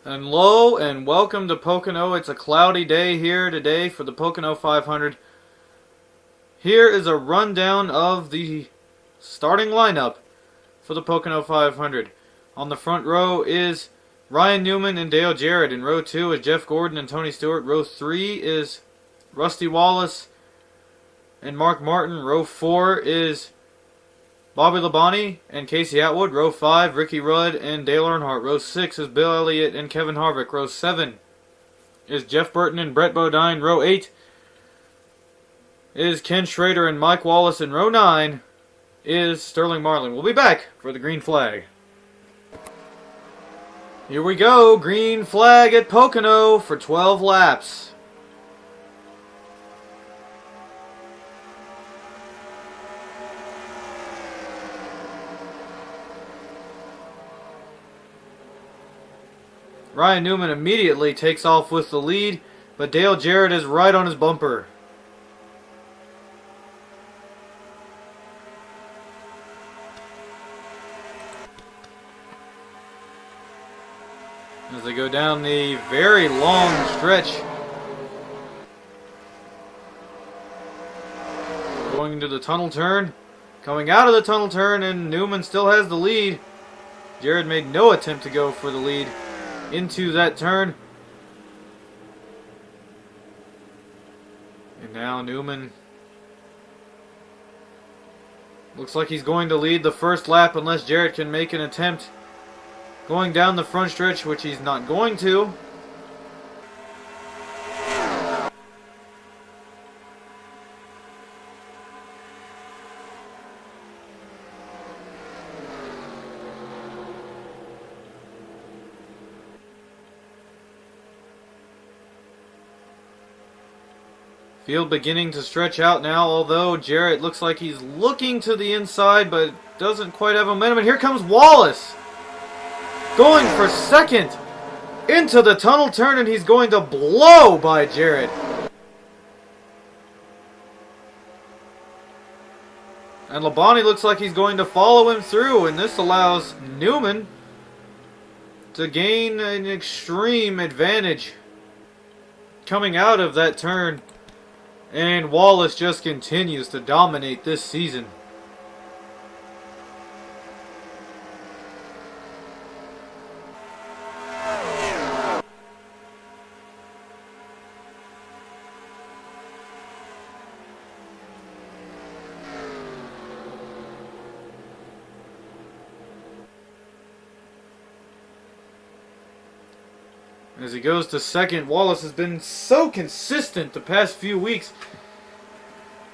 Hello and welcome to Pocono. It's a cloudy day here today for the Pocono 500. Here is a rundown of the starting lineup for the Pocono 500. On the front row is Ryan Newman and Dale Jarrett. In row 2 is Jeff Gordon and Tony Stewart. Row 3 is Rusty Wallace and Mark Martin. Row 4 is Bobby Labonte and Casey Atwood. Row 5, Ricky Rudd and Dale Earnhardt. Row 6 is Bill Elliott and Kevin Harvick. Row 7 is Jeff Burton and Brett Bodine. Row 8 is Ken Schrader and Mike Wallace. And row 9 is Sterling Marlin. We'll be back for the green flag. Here we go. Green flag at Pocono for 12 laps. Ryan Newman immediately takes off with the lead, but Dale Jarrett is right on his bumper. As they go down the very long stretch, going into the tunnel turn, coming out of the tunnel turn, and Newman still has the lead. Jarrett made no attempt to go for the lead into that turn. And now Newman looks like he's going to lead the first lap unless Jarrett can make an attempt going down the front stretch, which he's not going to. Field beginning to stretch out now, although Jarrett looks like he's looking to the inside, but doesn't quite have momentum. And here comes Wallace, going for second into the tunnel turn, and he's going to blow by Jarrett. And Labonte looks like he's going to follow him through, and this allows Newman to gain an extreme advantage coming out of that turn. And Wallace just continues to dominate this season. As he goes to second, Wallace has been so consistent the past few weeks.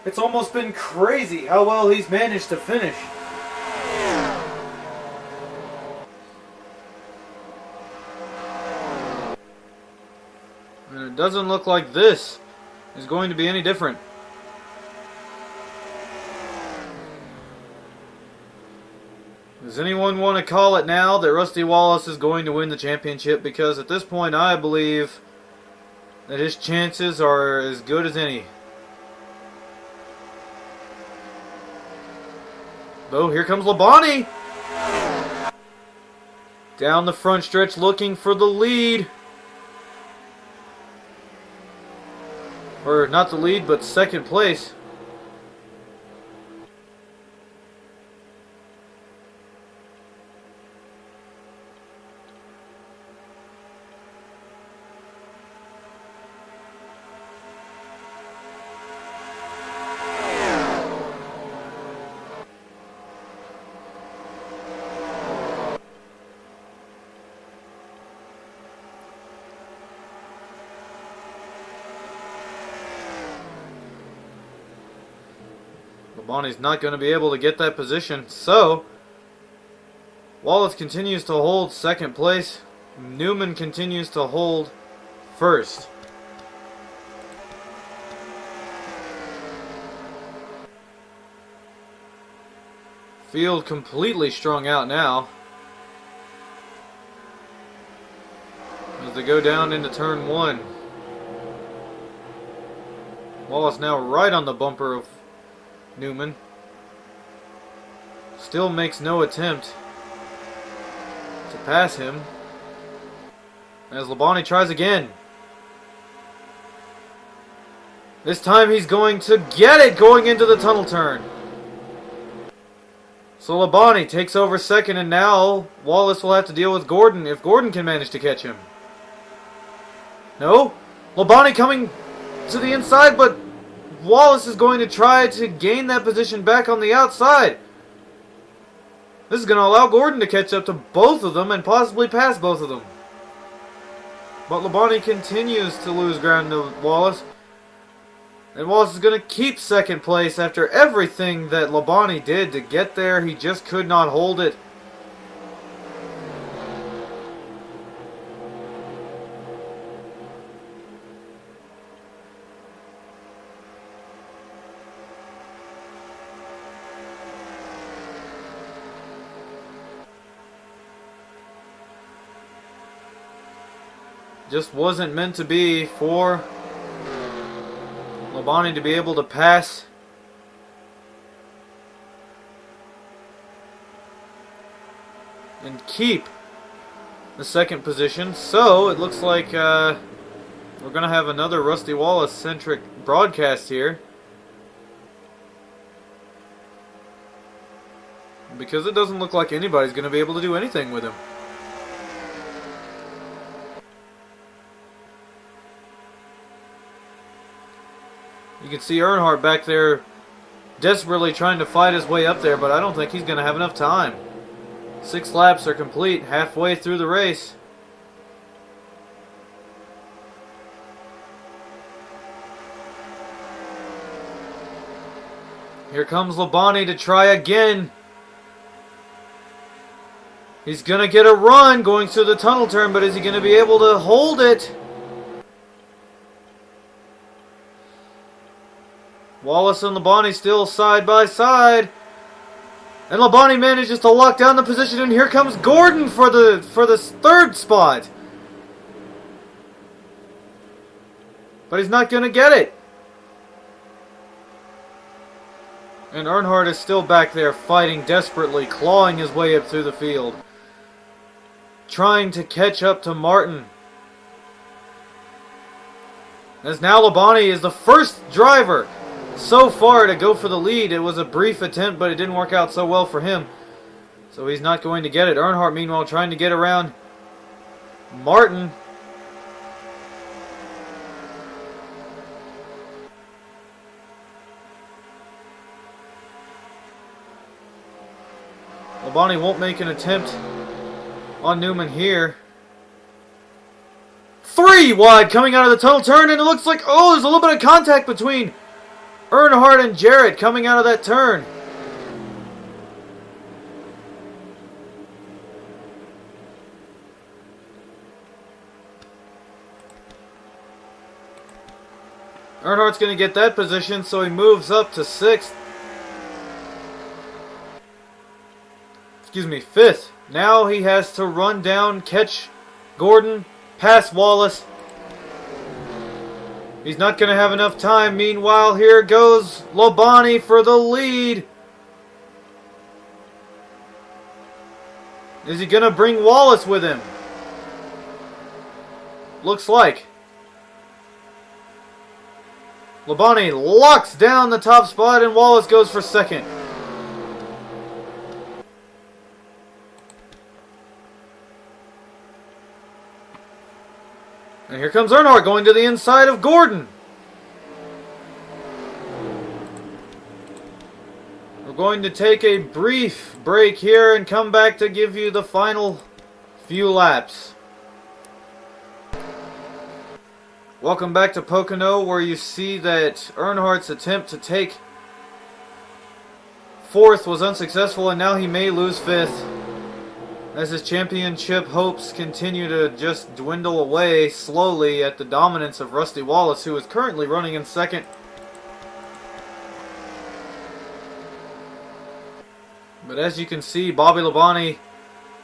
It's almost been crazy how well he's managed to finish. And it doesn't look like this is going to be any different. Does anyone want to call it now that Rusty Wallace is going to win the championship? Because at this point I believe that his chances are as good as any. Oh, here comes Labonte. Down the front stretch looking for the lead. Or not the lead, but second place. Labonte's not going to be able to get that position, so Wallace continues to hold second place. Newman continues to hold first. Field completely strung out now as they go down into turn 1. Wallace now right on the bumper of Newman. Still makes no attempt to pass him. As Labonte tries again. This time he's going to get it going into the tunnel turn. So Labonte takes over second, and now Wallace will have to deal with Gordon if Gordon can manage to catch him. No? Labonte coming to the inside, but Wallace is going to try to gain that position back on the outside. This is going to allow Gordon to catch up to both of them and possibly pass both of them. But Labonte continues to lose ground to Wallace. And Wallace is going to keep second place after everything that Labonte did to get there. He just could not hold it. Just wasn't meant to be for Labonte to be able to pass and keep the second position. So it looks like we're going to have another Rusty Wallace-centric broadcast here, because it doesn't look like anybody's going to be able to do anything with him. You can see Earnhardt back there desperately trying to fight his way up there, but I don't think he's going to have enough time. 6 laps are complete, halfway through the race. Here comes Labonte to try again. He's going to get a run going through the tunnel turn, but is he going to be able to hold it? Wallace and Labonte still side by side. And Labonte manages to lock down the position, and here comes Gordon for the third spot. But he's not going to get it. And Earnhardt is still back there fighting desperately, clawing his way up through the field, trying to catch up to Martin. As now Labonte is the first driver so far to go for the lead. It was a brief attempt, but it didn't work out so well for him. So he's not going to get it. Earnhardt, meanwhile, trying to get around Martin. Labonte won't make an attempt on Newman here. 3 wide coming out of the tunnel turn, and it looks like, oh, there's a little bit of contact between Earnhardt and Jarrett coming out of that turn. Earnhardt's going to get that position, so he moves up to 6th. Excuse me, 5th. Now he has to run down, catch Gordon, pass Wallace. He's not going to have enough time. Meanwhile, here goes Labonte for the lead. Is he going to bring Wallace with him? Looks like. Labonte locks down the top spot, and Wallace goes for second. And here comes Earnhardt going to the inside of Gordon. We're going to take a brief break here and come back to give you the final few laps. Welcome back to Pocono, where you see that Earnhardt's attempt to take 4th was unsuccessful, and now he may lose 5th. As his championship hopes continue to just dwindle away slowly at the dominance of Rusty Wallace, who is currently running in 2nd. But as you can see, Bobby Labonte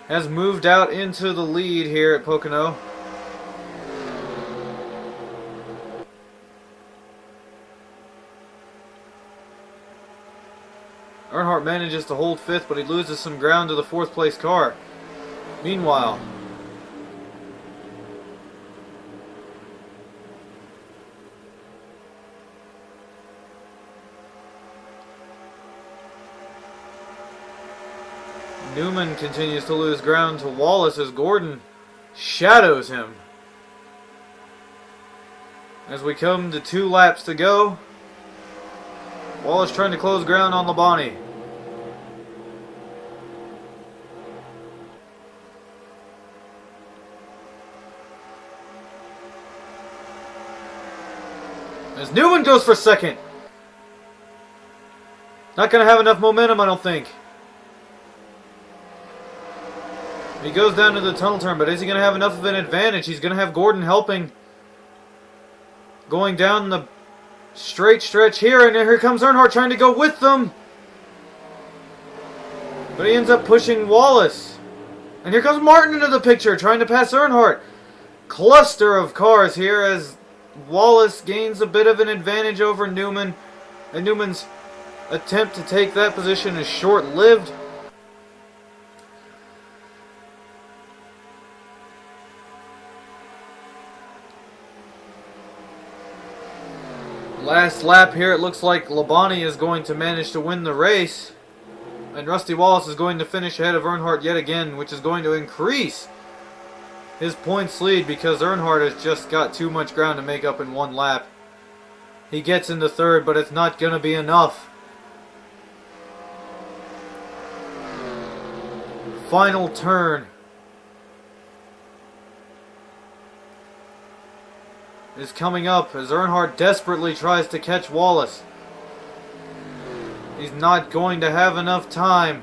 has moved out into the lead here at Pocono. Earnhardt manages to hold 5th, but he loses some ground to the 4th place car. Meanwhile, Newman continues to lose ground to Wallace as Gordon shadows him. As we come to 2 laps to go, Wallace trying to close ground on Labonte. As Newman goes for second. Not going to have enough momentum, I don't think. He goes down to the tunnel turn, but is he going to have enough of an advantage? He's going to have Gordon helping. Going down the straight stretch here, and here comes Earnhardt trying to go with them. But he ends up pushing Wallace. And here comes Martin into the picture, trying to pass Earnhardt. Cluster of cars here as Wallace gains a bit of an advantage over Newman. And Newman's attempt to take that position is short-lived. Last lap here, it looks like Labonte is going to manage to win the race. And Rusty Wallace is going to finish ahead of Earnhardt yet again, which is going to increase his points lead because Earnhardt has just got too much ground to make up in 1 lap. He gets into 3rd, but it's not going to be enough. Final turn is coming up as Earnhardt desperately tries to catch Wallace. He's not going to have enough time.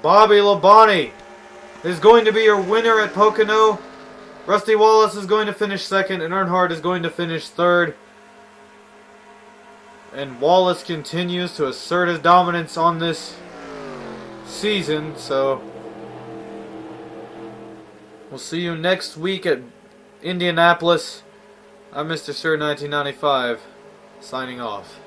Bobby Labonte is going to be your winner at Pocono. Rusty Wallace is going to finish 2nd, and Earnhardt is going to finish 3rd. And Wallace continues to assert his dominance on this season, so we'll see you next week at Indianapolis. I'm Mr. Sir 1995, signing off.